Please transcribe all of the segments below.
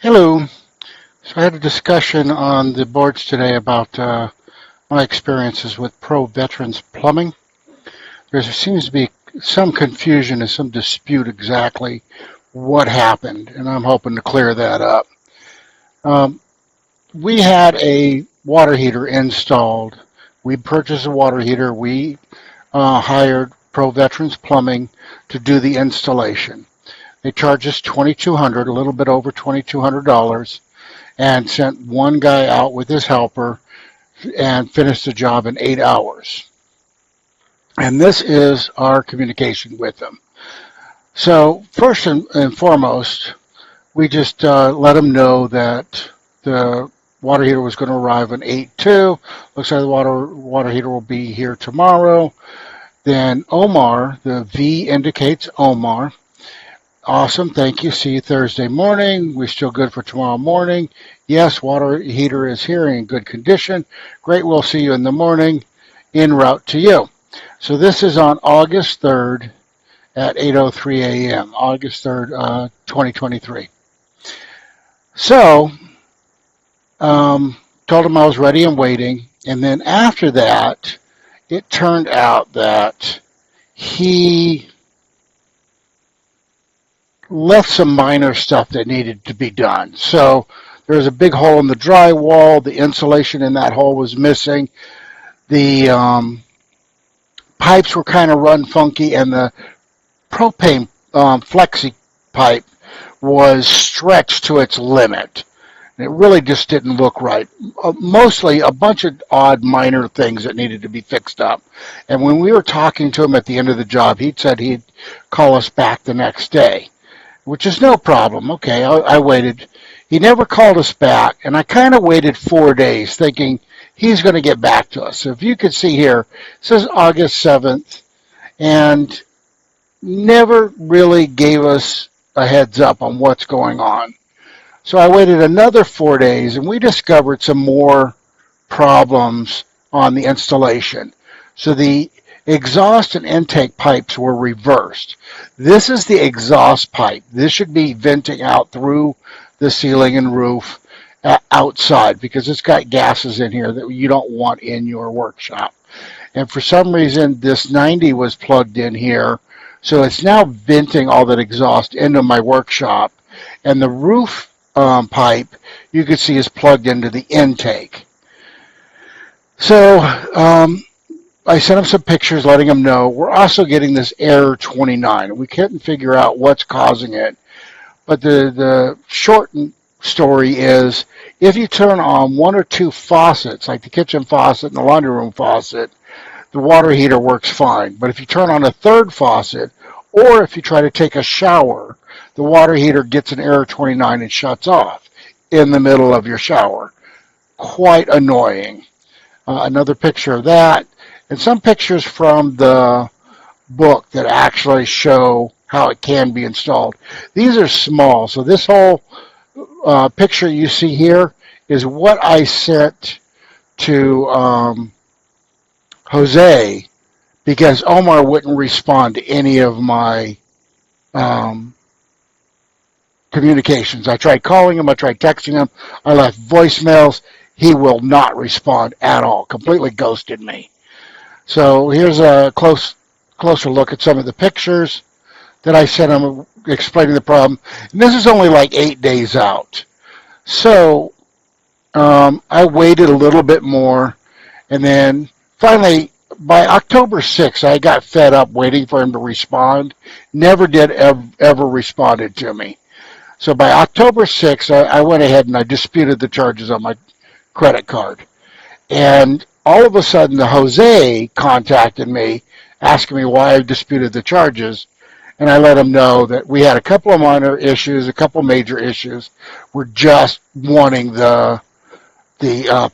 Hello. So I had a discussion on the boards today about my experiences with Pro Veterans Plumbing. There seems to be some confusion and some dispute exactly what happened, and I'm hoping to clear that up. Um, we had a water heater installed. We purchased a water heater. We hired Pro Veterans Plumbing to do the installation. They charged us $2,200, a little bit over $2,200, and sent one guy out with his helper and finished the job in 8 hours. And this is our communication with them. So first and foremost, we just let them know that the water heater was going to arrive on 8/2. Looks like the water heater will be here tomorrow. Then Omar, the V indicates Omar. Awesome, thank you. See you Thursday morning. We're still good for tomorrow morning. Yes, water heater is here in good condition. Great, we'll see you in the morning. En route to you. So this is on August 3rd at 8:03 a.m., August 3rd, 2023. So, told him I was ready and waiting. And then after that, it turned out that he left some minor stuff that needed to be done. So there was a big hole in the drywall. The insulation in that hole was missing. The pipes were kind of run funky, and the propane flexi pipe was stretched to its limit. It really just didn't look right. Mostly a bunch of odd minor things that needed to be fixed up. And when we were talking to him at the end of the job, he said he'd call us back the next day, which is no problem. Okay, I waited. He never called us back, and I kind of waited 4 days thinking he's going to get back to us. So if you could see here, it says August 7th, and never really gave us a heads up on what's going on. So I waited another 4 days, and we discovered some more problems on the installation. So the exhaust and intake pipes were reversed. This is the exhaust pipe. This should be venting out through the ceiling and roof outside, because it's got gases in here that you don't want in your workshop. And for some reason, this 90 was plugged in here, so it's now venting all that exhaust into my workshop. And the roof pipe, you can see, is plugged into the intake. So I sent him some pictures letting him know. We're also getting this error 29. We couldn't figure out what's causing it. But the short story is, if you turn on one or two faucets, like the kitchen faucet and the laundry room faucet, the water heater works fine. But if you turn on a third faucet, or if you try to take a shower, the water heater gets an error 29 and shuts off in the middle of your shower. Quite annoying. Another picture of that, and some pictures from the book that actually show how it can be installed. These are small, so this whole picture you see here is what I sent to Jose, because Omar wouldn't respond to any of my communications. I tried calling him, I tried texting him, I left voicemails. He will not respond at all, completely ghosted me. So here's a closer look at some of the pictures that I sent him explaining the problem. And this is only like 8 days out. So I waited a little bit more, and then finally, by October 6th, I got fed up waiting for him to respond. Never did ever responded to me. So by October 6th, I went ahead and I disputed the charges on my credit card. And all of a sudden, the Jose contacted me, asking me why I disputed the charges. And I let him know that we had a couple of minor issues, a couple major issues. We're just wanting the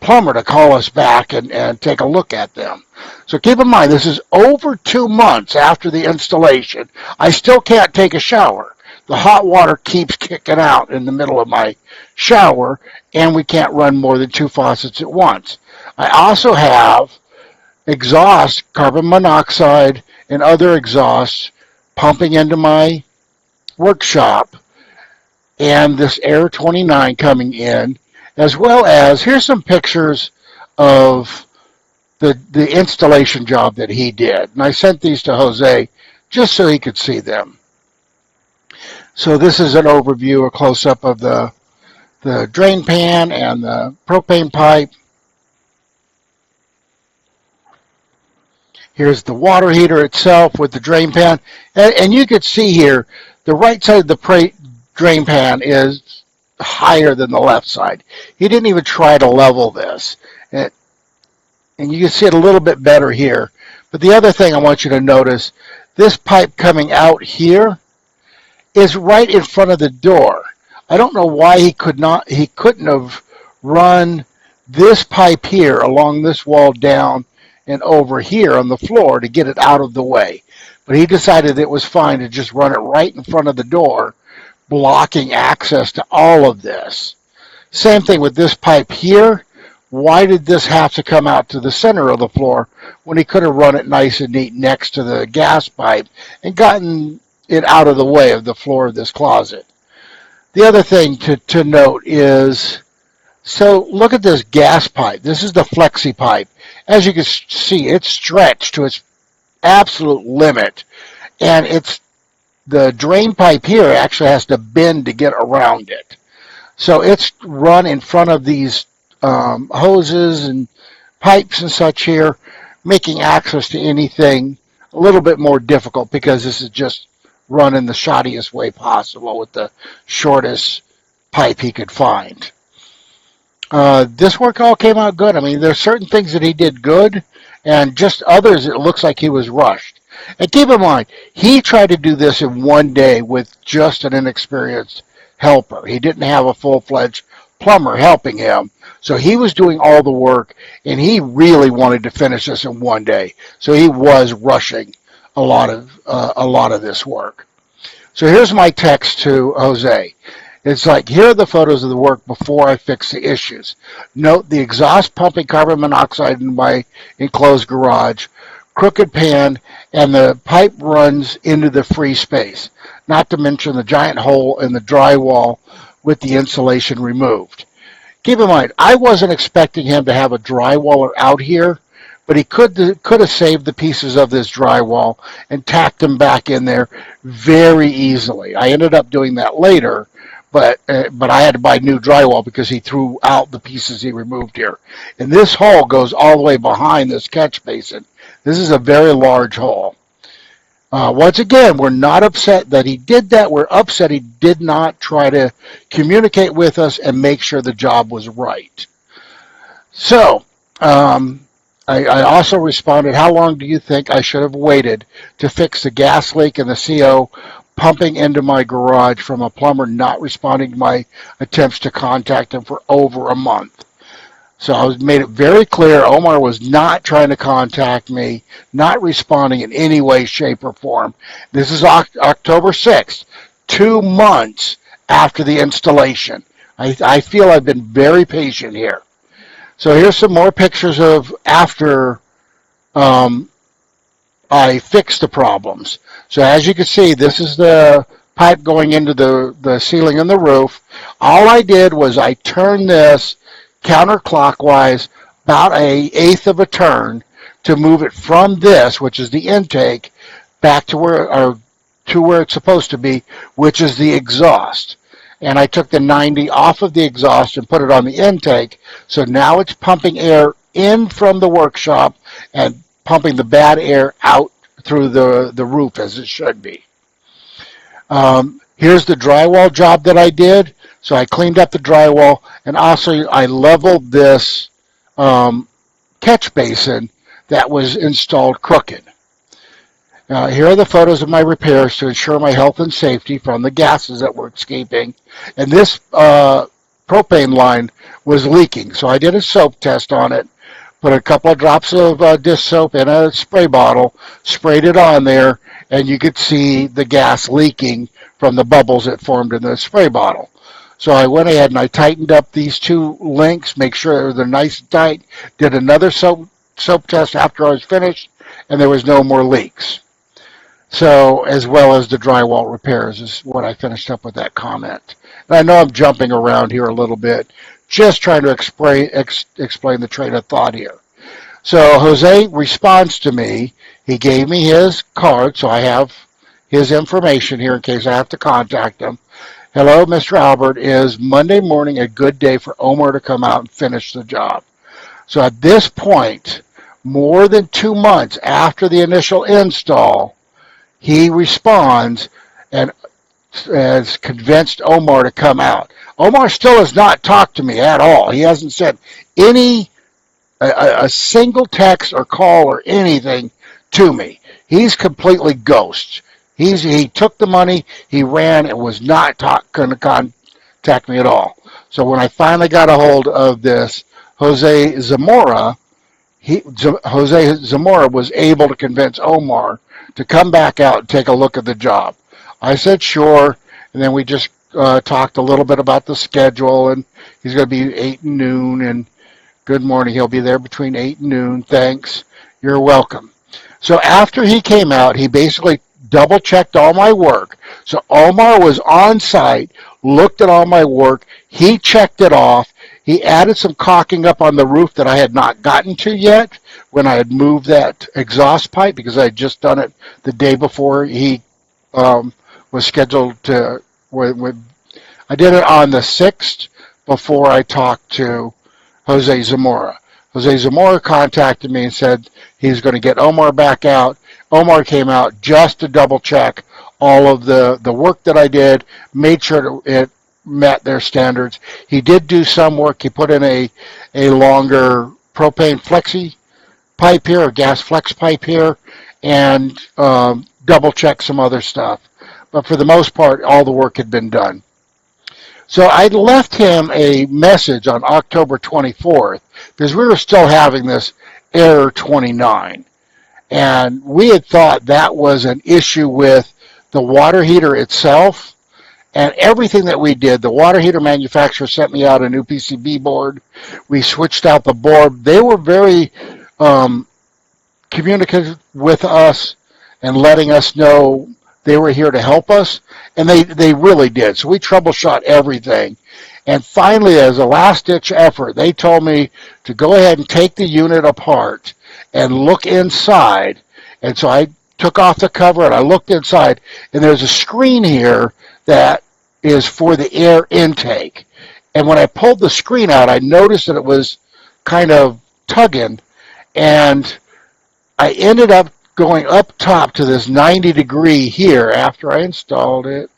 plumber to call us back and take a look at them. So keep in mind, this is over 2 months after the installation. I still can't take a shower. The hot water keeps kicking out in the middle of my shower, and we can't run more than 2 faucets at once. I also have exhaust, carbon monoxide, and other exhausts pumping into my workshop and this Air 29 coming in, as well as here's some pictures of the installation job that he did. And I sent these to Jose just so he could see them. So this is an overview, a close-up of the drain pan and the propane pipe. Here's the water heater itself with the drain pan. And you can see here, the right side of the drain pan is higher than the left side. He didn't even try to level this. And you can see it a little bit better here. But the other thing I want you to notice, this pipe coming out here is right in front of the door. I don't know why he couldn't have run this pipe here along this wall down and over here on the floor to get it out of the way. But he decided it was fine to just run it right in front of the door, blocking access to all of this. Same thing with this pipe here. Why did this have to come out to the center of the floor when he could have run it nice and neat next to the gas pipe and gotten it out of the way of the floor of this closet? The other thing to note is, so look at this gas pipe. This is the flexi pipe. As you can see, it's stretched to its absolute limit. And the drain pipe here actually has to bend to get around it. So it's run in front of these hoses and pipes and such here, making access to anything a little bit more difficult because this is just run in the shoddiest way possible with the shortest pipe he could find. This work all came out good. I mean, there's certain things that he did good, and just others it looks like he was rushed. And keep in mind, he tried to do this in one day with just an inexperienced helper. He didn't have a full-fledged plumber helping him, so he was doing all the work, and he really wanted to finish this in one day. So he was rushing a lot of this work. So here's my text to Jose. It's like, here are the photos of the work before I fix the issues. Note the exhaust pumping carbon monoxide in my enclosed garage, crooked pan, and the pipe runs into the free space, not to mention the giant hole in the drywall with the insulation removed. Keep in mind, I wasn't expecting him to have a drywaller out here, but he could have saved the pieces of this drywall and tacked them back in there very easily. I ended up doing that later, but I had to buy new drywall because he threw out the pieces he removed here. And this hole goes all the way behind this catch basin. This is a very large hole. Once again, we're not upset that he did that. We're upset he did not try to communicate with us and make sure the job was right. So, I also responded, how long do you think I should have waited to fix the gas leak and the CO pumping into my garage from a plumber not responding to my attempts to contact him for over a month? So I made it very clear Omar was not trying to contact me, not responding in any way, shape, or form. This is October 6th, 2 months after the installation. I feel I've been very patient here. So here's some more pictures of after I fixed the problems. So as you can see, this is the pipe going into the ceiling and the roof. All I did was I turned this counterclockwise about an eighth of a turn to move it from this, which is the intake, back to where it's supposed to be, which is the exhaust. And I took the 90 off of the exhaust and put it on the intake. So now it's pumping air in from the workshop and pumping the bad air out through the roof as it should be. Here's the drywall job that I did. So I cleaned up the drywall, and also I leveled this catch basin that was installed crooked. Here are the photos of my repairs to ensure my health and safety from the gases that were escaping. And this propane line was leaking, so I did a soap test on it, put a couple of drops of dish soap in a spray bottle, sprayed it on there, and you could see the gas leaking from the bubbles that formed in the spray bottle. So I went ahead and I tightened up these two links, make sure they're nice and tight, did another soap test after I was finished, and there was no more leaks. So, as well as the drywall repairs is what I finished up with that comment. And I know I'm jumping around here a little bit, just trying to explain the train of thought here. So Jose responds to me. He gave me his card, so I have his information here in case I have to contact him. Hello, Mr. Albert. Is Monday morning a good day for Omar to come out and finish the job? So at this point, more than 2 months after the initial install, he responds and has convinced Omar to come out. Omar still has not talked to me at all. He hasn't sent a single text or call or anything to me. He's completely ghost. He took the money, he ran, and was not going to contact me at all. So when I finally got a hold of this Jose Zamora, Jose Zamora was able to convince Omar to come back out and take a look at the job. I said sure, and then we just talked a little bit about the schedule, and he's going to be 8 and noon, and good morning. He'll be there between 8 and noon. Thanks. You're welcome. So after he came out, he basically double-checked all my work. So Omar was on site, looked at all my work. He checked it off. He added some caulking up on the roof that I had not gotten to yet when I had moved that exhaust pipe because I had just done it the day before he was scheduled to. I did it on the 6th before I talked to Jose Zamora. Jose Zamora contacted me and said he's going to get Omar back out. Omar came out just to double check all of the work that I did, made sure it met their standards. He did do some work. He put in a longer propane flexi pipe here, or gas flex pipe here, and double check some other stuff. But for the most part, all the work had been done. So I left him a message on October 24th because we were still having this error 29. And we had thought that was an issue with the water heater itself. And everything that we did, the water heater manufacturer sent me out a new PCB board. We switched out the board. They were very communicative with us and letting us know they were here to help us. And they really did. So we troubleshot everything. And finally, as a last-ditch effort, they told me to go ahead and take the unit apart and look inside. And so I took off the cover and I looked inside. And there's a screen here that is for the air intake. And when I pulled the screen out, I noticed that it was kind of tugging. And I ended up going up top to this 90 degree here after I installed it.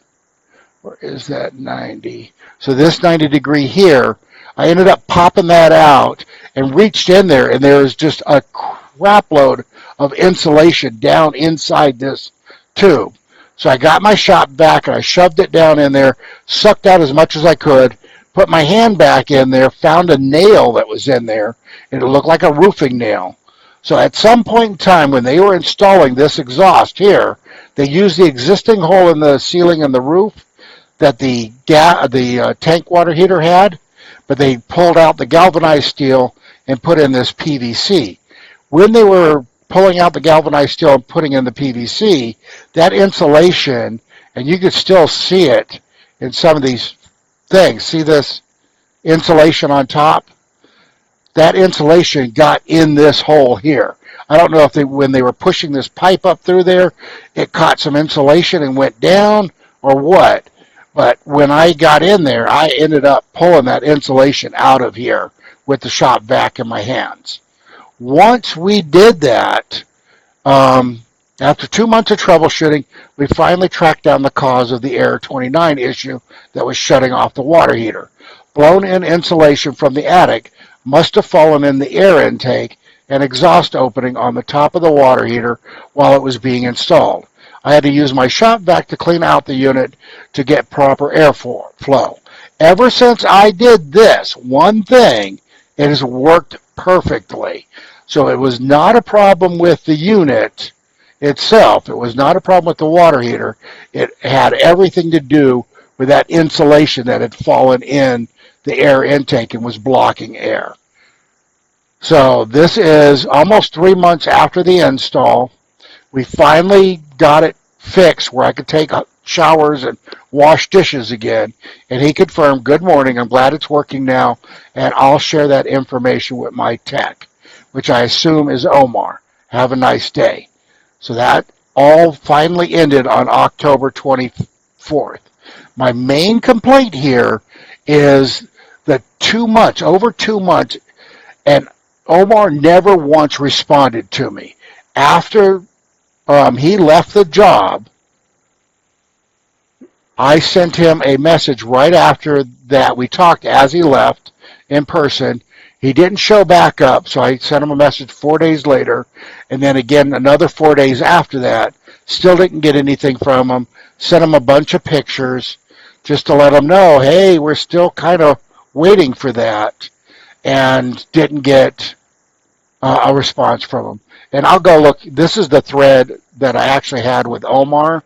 Where is that 90? So this 90 degree here, I ended up popping that out and reached in there, and there was just a crap load of insulation down inside this tube. So I got my shop vac and I shoved it down in there, sucked out as much as I could, put my hand back in there, found a nail that was in there, and it looked like a roofing nail. So at some point in time when they were installing this exhaust here, they used the existing hole in the ceiling and the roof that the tank water heater had, but they pulled out the galvanized steel and put in this PVC. When they were pulling out the galvanized steel and putting in the PVC, that insulation, and you could still see it in some of these things. See this insulation on top? That insulation got in this hole here. I don't know if when they were pushing this pipe up through there, it caught some insulation and went down or what. But when I got in there, I ended up pulling that insulation out of here with the shop vac in my hands. Once we did that, after 2 months of troubleshooting, we finally tracked down the cause of the Error 29 issue that was shutting off the water heater. Blown-in insulation from the attic must have fallen in the air intake and exhaust opening on the top of the water heater while it was being installed. I had to use my shop vac to clean out the unit to get proper airflow. Ever since I did this one thing, it has worked perfectly. So it was not a problem with the unit itself. It was not a problem with the water heater. It had everything to do with that insulation that had fallen in the air intake and was blocking air. So this is almost 3 months after the install. We finally got it fixed where I could take showers and wash dishes again. And he confirmed, good morning, I'm glad it's working now, and I'll share that information with my tech, which I assume is Omar. Have a nice day. So that all finally ended on October 24th. My main complaint here is the 2 months, over 2 months, and Omar never once responded to me. After he left the job, I sent him a message right after that. We talked as he left in person. He didn't show back up, so I sent him a message 4 days later, and then again another 4 days after that. Still didn't get anything from him. Sent him a bunch of pictures just to let him know, hey, we're still kind of waiting for that, and didn't get a response from him. And I'll go look. This is the thread that I actually had with Omar.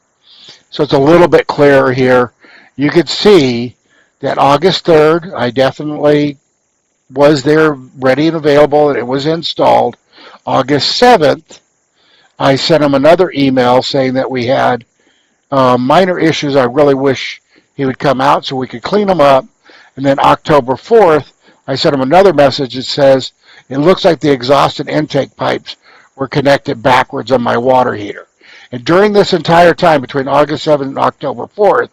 So it's a little bit clearer here. You could see that August 3rd, I definitely was there ready and available, and it was installed. August 7th, I sent him another email saying that we had minor issues. I really wish he would come out so we could clean them up. And then October 4th, I sent him another message that says, it looks like the exhaust and intake pipes were connected backwards on my water heater. And during this entire time, between August 7th and October 4th,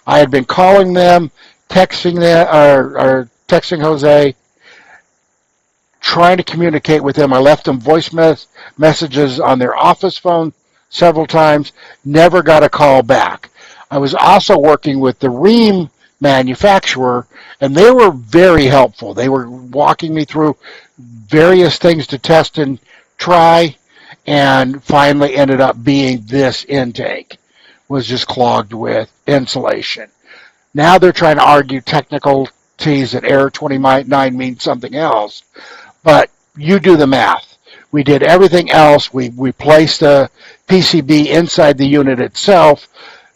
I had been calling them, texting them, or texting Jose, trying to communicate with them. I left them voice messages on their office phone several times, never got a call back. I was also working with the Rheem manufacturer, and they were very helpful. They were walking me through various things to test and try, and finally ended up being this intake was just clogged with insulation. Now they're trying to argue technicalities that error 29 means something else, but you do the math. We did everything else. We placed the PCB inside the unit itself.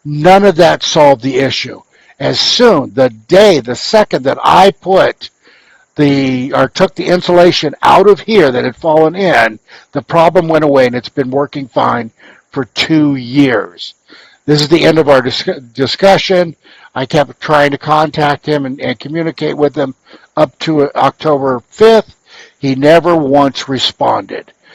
None of that solved the issue. As soon, the second that I took the insulation out of here that had fallen in, the problem went away, and it's been working fine for 2 years. This is the end of our discussion. I kept trying to contact him and communicate with him up to October 5th. He never once responded.